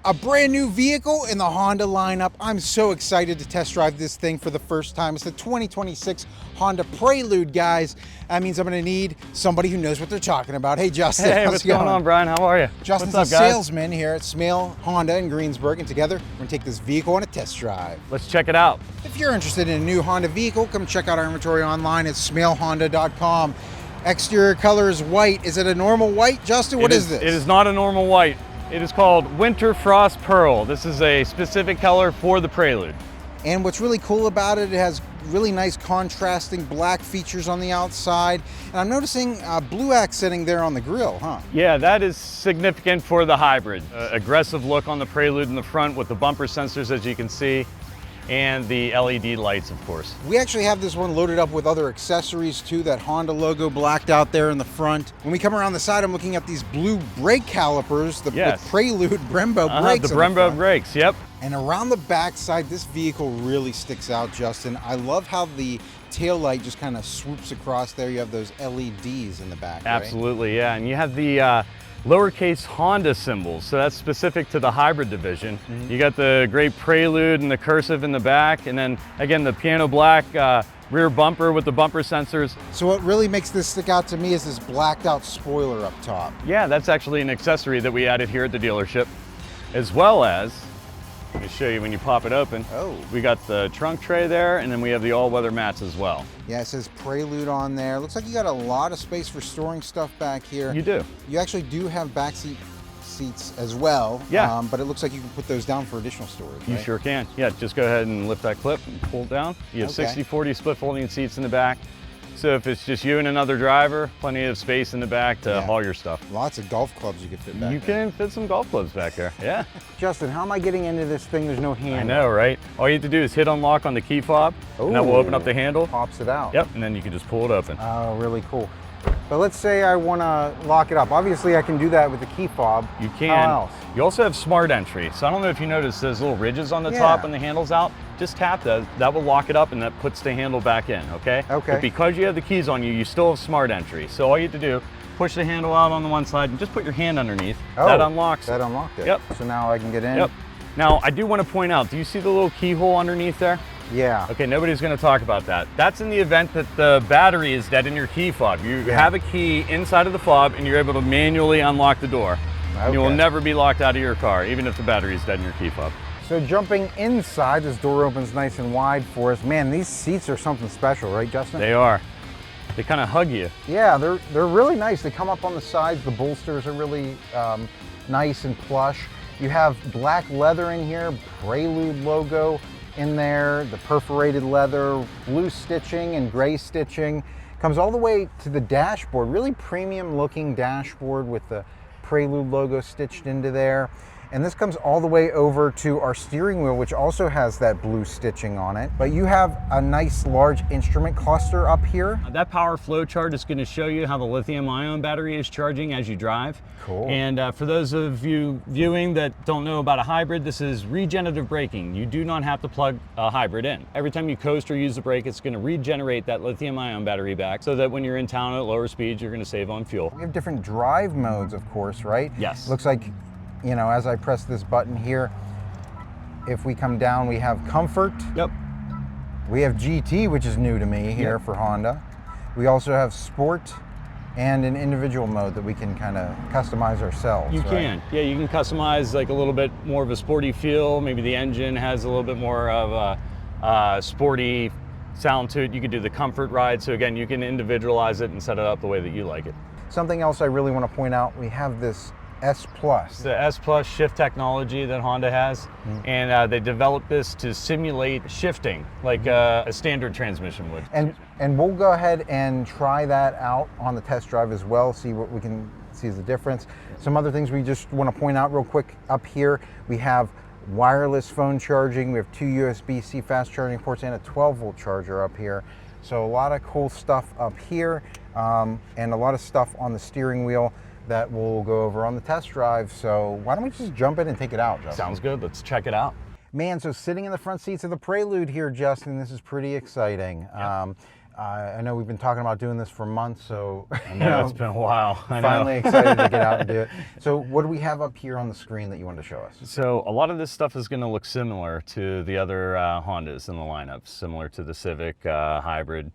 A brand new vehicle in the Honda lineup. I'm so excited to test drive this thing for the first time. It's the 2026 Honda Prelude, guys. That means I'm gonna need somebody who knows what they're talking about. Hey, Justin. Hey, what's going on, Brian? How are you? Justin's what's a up, guys? salesman here at Smale Honda in Greensburg, and together we're gonna take this vehicle on a test drive. Let's check it out. If you're interested in a new Honda vehicle, come check out our inventory online at smalehonda.com. Exterior color is white. Is it a normal white, Justin? What is this? It is not a normal white. It is called Winter Frost Pearl. This is a specific color for the Prelude. And what's really cool about it, it has really nice contrasting black features on the outside. And I'm noticing blue accenting there on the grille, huh? Yeah, that is significant for the hybrid. Aggressive look on the Prelude in the front with the bumper sensors, as you can see, and the LED lights, of course. We actually have this one loaded up with other accessories too, that Honda logo blacked out there in the front. When we come around the side, I'm looking at these blue brake calipers, the Prelude Brembo brakes. The Brembo brakes, yep. And around the back side, this vehicle really sticks out, Justin. I love how the tail light just kind of swoops across there. You have those LEDs in the back, Absolutely, yeah. And you have the lowercase Honda symbols, so that's specific to the hybrid division. You got the great Prelude and the cursive in the back, and then again the piano black rear bumper with the bumper sensors. So what really makes this stick out to me is this blacked out spoiler up top. Yeah, that's actually an accessory that we added here at the dealership, as well as, let me show you when you pop it open. Oh. We got the trunk tray there, and then we have the all-weather mats as well. Yeah, it says Prelude on there. Looks like you got a lot of space for storing stuff back here. You do. You actually do have back seats as well. Yeah. But it looks like you can put those down for additional storage, You right? sure can. Yeah, just go ahead and lift that clip and pull it down. You have 60/40 split folding seats in the back. So if it's just you and another driver, plenty of space in the back to haul your stuff. Lots of golf clubs you could fit back You can fit some golf clubs back there, yeah. Justin, how am I getting into this thing? There's no handle. I know, right? All you have to do is hit unlock on the key fob, and that will open up the handle. Pops it out. Yep, and then you can just pull it open. Oh, really cool. But let's say I want to lock it up. Obviously, I can do that with the key fob. You can. How else? You also have smart entry. So I don't know if you noticed those little ridges on the top and the handle's out. Just tap those. That will lock it up and that puts the handle back in, okay? Okay. But because you have the keys on you, you still have smart entry. So all you have to do, push the handle out on the one side and just put your hand underneath. Oh, that unlocks. That unlocked it. Yep. So now I can get in. Yep. Now, I do want to point out, do you see the little keyhole underneath there? Yeah. Okay, nobody's going to talk about that. That's in the event that the battery is dead in your key fob. You have a key inside of the fob and you're able to manually unlock the door. Okay. You will never be locked out of your car, even if the battery is dead in your key fob. So jumping inside, this door opens nice and wide for us. Man, these seats are something special, right, Justin? They are. They kind of hug you. Yeah, they're really nice. They come up on the sides. The bolsters are really nice and plush. You have black leather in here, Prelude logo in there, the perforated leather, blue stitching and gray stitching. Comes all the way to the dashboard, really premium looking dashboard with the Prelude logo stitched into there. And this comes all the way over to our steering wheel, which also has that blue stitching on it. But you have a nice large instrument cluster up here. That power flow chart is going to show you how the lithium-ion battery is charging as you drive. Cool. And for those of you viewing that don't know about a hybrid, this is regenerative braking. You do not have to plug a hybrid in. Every time you coast or use the brake, it's going to regenerate that lithium-ion battery back so that when you're in town at lower speeds, you're going to save on fuel. We have different drive modes, of course, right? Yes. Looks like, you know, as I press this button here, if we come down, we have comfort. Yep. We have GT, which is new to me here for Honda. We also have sport and an individual mode that we can kind of customize ourselves. You can. Yeah, you can customize like a little bit more of a sporty feel. Maybe the engine has a little bit more of a sporty sound to it. You could do the comfort ride. So again, you can individualize it and set it up the way that you like it. Something else I really want to point out, we have this S Plus. The S Plus shift technology that Honda has, and they developed this to simulate shifting like a standard transmission would. And we'll go ahead and try that out on the test drive as well, see what we can see as a difference. Some other things we just want to point out real quick up here, we have wireless phone charging, we have 2 USB-C fast charging ports and a 12-volt charger up here. So a lot of cool stuff up here, and a lot of stuff on the steering wheel that we'll go over on the test drive. So why don't we just jump in and take it out, Justin? Sounds good. Let's check it out. Man, so sitting in the front seats of the Prelude here, Justin, this is pretty exciting. Yeah. I know we've been talking about doing this for months, so I know, it's been a while. I know. Finally excited to get out and do it. So what do we have up here on the screen that you wanted to show us? So a lot of this stuff is going to look similar to the other Hondas in the lineup, similar to the Civic Hybrid.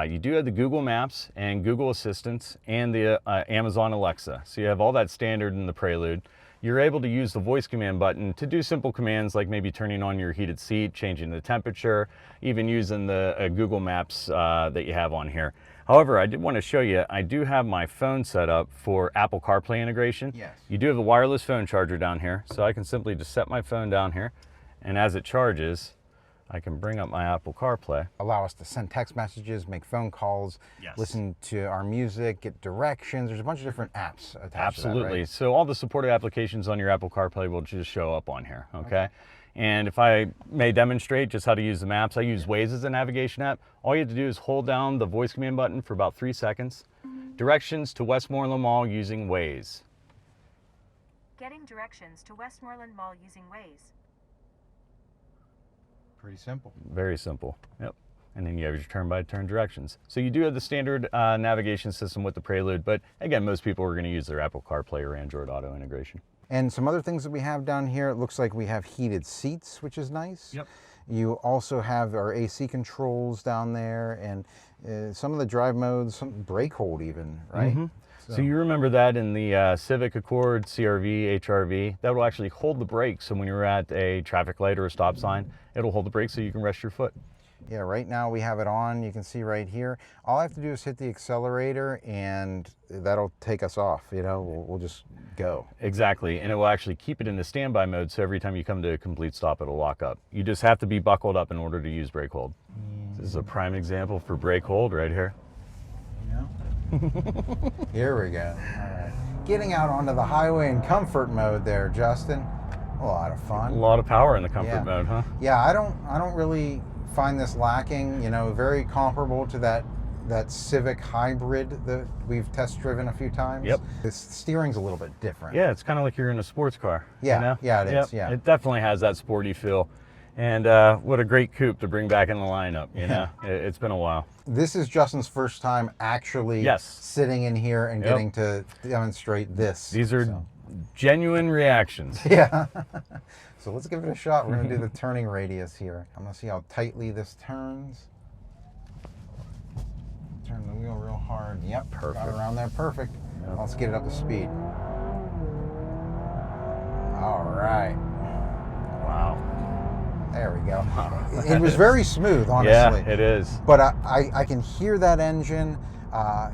You do have the Google Maps and Google Assistant and the Amazon Alexa. So you have all that standard in the Prelude. You're able to use the voice command button to do simple commands like maybe turning on your heated seat, changing the temperature, even using the Google Maps that you have on here. However, I did want to show you, I do have my phone set up for Apple CarPlay integration. Yes. You do have a wireless phone charger down here, so I can simply just set my phone down here, and as it charges, I can bring up my Apple CarPlay. Allow us to send text messages, make phone calls, listen to our music, get directions. There's a bunch of different apps attached Absolutely. to that, right? So all the supported applications on your Apple CarPlay will just show up on here, okay? And if I may demonstrate just how to use the maps, I use Waze as a navigation app. All you have to do is hold down the voice command button for about 3 seconds. Directions to Westmoreland Mall using Waze. Getting directions to Westmoreland Mall using Waze. Pretty simple. Very simple, yep. And then you have your turn-by-turn directions. So you do have the standard navigation system with the Prelude, but again, most people are going to use their Apple CarPlay or Android Auto integration. And some other things that we have down here, it looks like we have heated seats, which is nice. Yep. You also have our AC controls down there, and some of the drive modes, some brake hold even, right? Mm-hmm. So you remember that in the Civic Accord, CRV, HRV, that will actually hold the brakes. So when you're at a traffic light or a stop sign, it'll hold the brakes so you can rest your foot. Yeah, right now we have it on. You can see right here. All I have to do is hit the accelerator and that'll take us off. You know, we'll just go. Exactly, and it will actually keep it in the standby mode, so every time you come to a complete stop, it'll lock up. You just have to be buckled up in order to use brake hold. This is a prime example for brake hold right here. Here we go. All right. Getting out onto the highway in comfort mode there, Justin. A lot of fun. A lot of power in the comfort mode, huh? Yeah, I don't really find this lacking. You know, very comparable to that Civic Hybrid that we've test driven a few times. Yep. The steering's a little bit different. Yeah, it's kind of like you're in a sports car. Yeah, you know? yeah, it is. Yep. Yeah, it definitely has that sporty feel. And what a great coupe to bring back in the lineup, you know? It's been a while. This is Justin's first time actually sitting in here and getting to demonstrate this. These are genuine reactions. Yeah. So let's give it a shot. We're going to do the turning radius here. I'm going to see how tightly this turns. Turn the wheel real hard. Yep, perfect. Got around there, perfect. Yep. Let's get it up to speed. All right. Wow. There we go. It was very smooth, honestly. Yeah, it is. But I can hear that engine.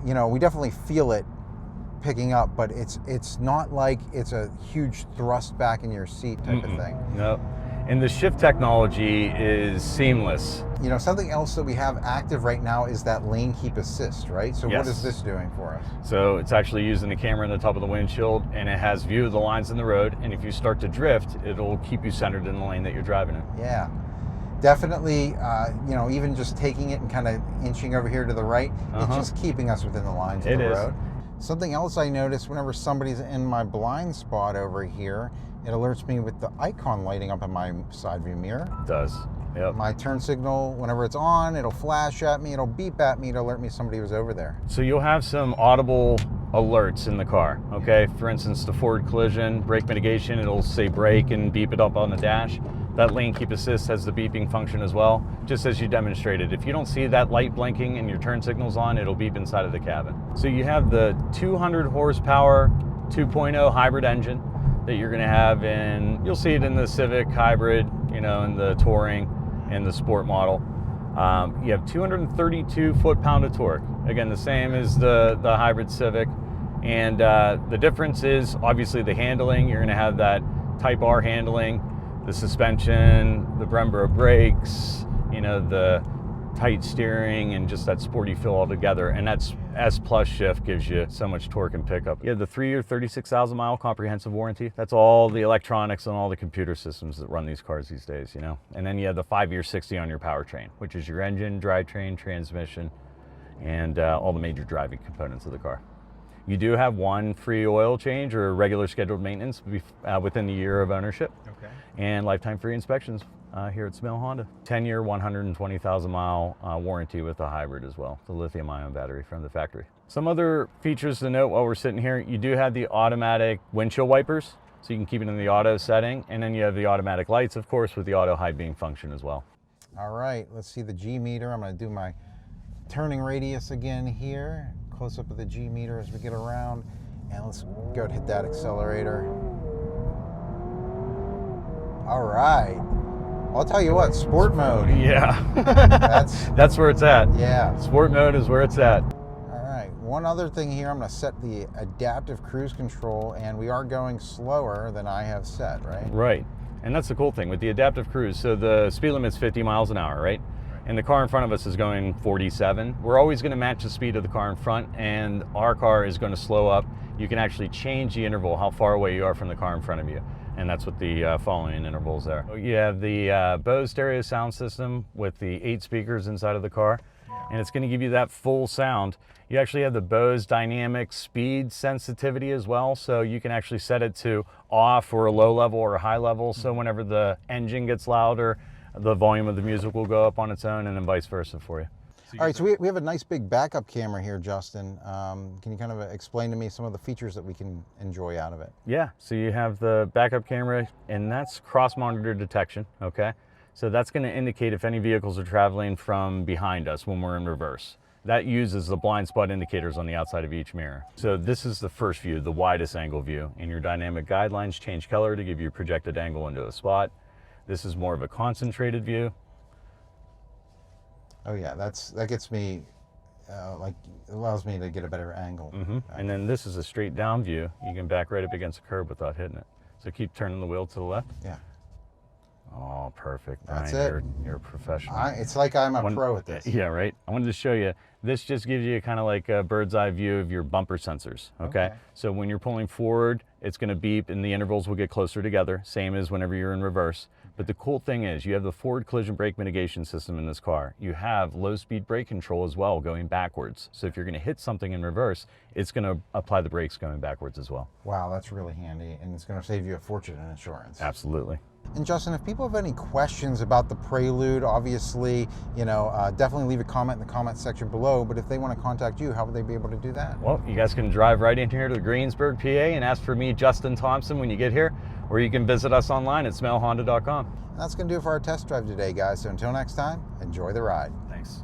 You know, we definitely feel it picking up, but it's not like it's a huge thrust back in your seat type of thing. No. And the shift technology is seamless. You know, something else that we have active right now is that lane keep assist, right? So what is this doing for us? So it's actually using the camera in the top of the windshield, and it has view of the lines in the road, and if you start to drift, it'll keep you centered in the lane that you're driving in. Yeah. Definitely, you know, even just taking it and kind of inching over here to the right, it's just keeping us within the lines of the road. Something else I notice whenever somebody's in my blind spot over here, it alerts me with the icon lighting up in my side view mirror. It does. Yep. My turn signal, whenever it's on, it'll flash at me, it'll beep at me to alert me somebody was over there. So you'll have some audible alerts in the car, okay? For instance, the forward collision, brake mitigation, it'll say brake and beep it up on the dash. That lane keep assist has the beeping function as well, just as you demonstrated. If you don't see that light blinking and your turn signal's on, it'll beep inside of the cabin. So you have the 200 horsepower 2.0 hybrid engine that you're gonna have in, you'll see it in the Civic Hybrid, you know, in the Touring and the Sport model. You have 232 foot-pound of torque. Again, the same as the hybrid Civic. And the difference is obviously the handling. You're gonna have that Type R handling, the suspension, the Brembo brakes, you know, the tight steering, and just that sporty feel all together. And that's S Plus shift gives you so much torque and pickup. You have the 3-year, 36,000 mile comprehensive warranty. That's all the electronics and all the computer systems that run these cars these days, you know. And then you have the 5-year 60 on your powertrain, which is your engine, drivetrain, transmission, and all the major driving components of the car. You do have one free oil change or regular scheduled maintenance within the year of ownership. Okay. And lifetime free inspections here at Smale Honda. 10-year, 120,000 mile warranty with a hybrid as well, the lithium ion battery from the factory. Some other features to note while we're sitting here, you do have the automatic windshield wipers, so you can keep it in the auto setting, and then you have the automatic lights, of course, with the auto high beam function as well. All right, let's see the G meter. I'm going to do my turning radius again here. Close up of the G meter as we get around, and let's go and hit that accelerator. All right. I'll tell you what, sport mode. Yeah, That's that's where it's at. yeah. Sport mode is where it's at. All right. One other thing here, I'm going to set the adaptive cruise control, and we are going slower than I have set, right? Right, and that's the cool thing with the adaptive cruise. So the speed limit's 50 miles an hour, right? And the car in front of us is going 47. We're always going to match the speed of the car in front, and our car is going to slow up. You can actually change the interval, how far away you are from the car in front of you. And that's what the following intervals are. You have the Bose stereo sound system with the 8 speakers inside of the car, and it's going to give you that full sound. You actually have the Bose dynamic speed sensitivity as well, so you can actually set it to off or a low level or a high level, so whenever the engine gets louder, the volume of the music will go up on its own, and then vice versa for you. All right, so we have a nice big backup camera here, Justin. Can you kind of explain to me some of the features that we can enjoy out of it? Yeah, so you have the backup camera, and that's cross-monitor detection, okay? So that's going to indicate if any vehicles are traveling from behind us when we're in reverse. That uses the blind spot indicators on the outside of each mirror. So this is the first view, the widest angle view, and your dynamic guidelines change color to give you a projected angle into a spot. This is more of a concentrated view. Oh yeah, that gets me, like, allows me to get a better angle. And then this is a straight down view. You can back right up against a curb without hitting it. So keep turning the wheel to the left. Yeah. Oh, perfect. That's Brian, it. You're a professional. It's like I'm a pro at this. Yeah, right. I wanted to show you. This just gives you kind of like a bird's eye view of your bumper sensors, okay? So when you're pulling forward, it's going to beep and the intervals will get closer together, same as whenever you're in reverse. But the cool thing is you have the forward collision brake mitigation system in this car. You have low speed brake control as well going backwards. So if you're going to hit something in reverse, it's going to apply the brakes going backwards as well. Wow, that's really handy, and it's going to save you a fortune in insurance. Absolutely. And Justin, if people have any questions about the Prelude, obviously, definitely leave a comment in the comment section below. But if they want to contact you, how would they be able to do that? Well, you guys can drive right in here to Greensburg, PA, and ask for me, Justin Thompson, when you get here, or you can visit us online at smalehonda.com. And that's going to do it for our test drive today, guys. So until next time, enjoy the ride. Thanks.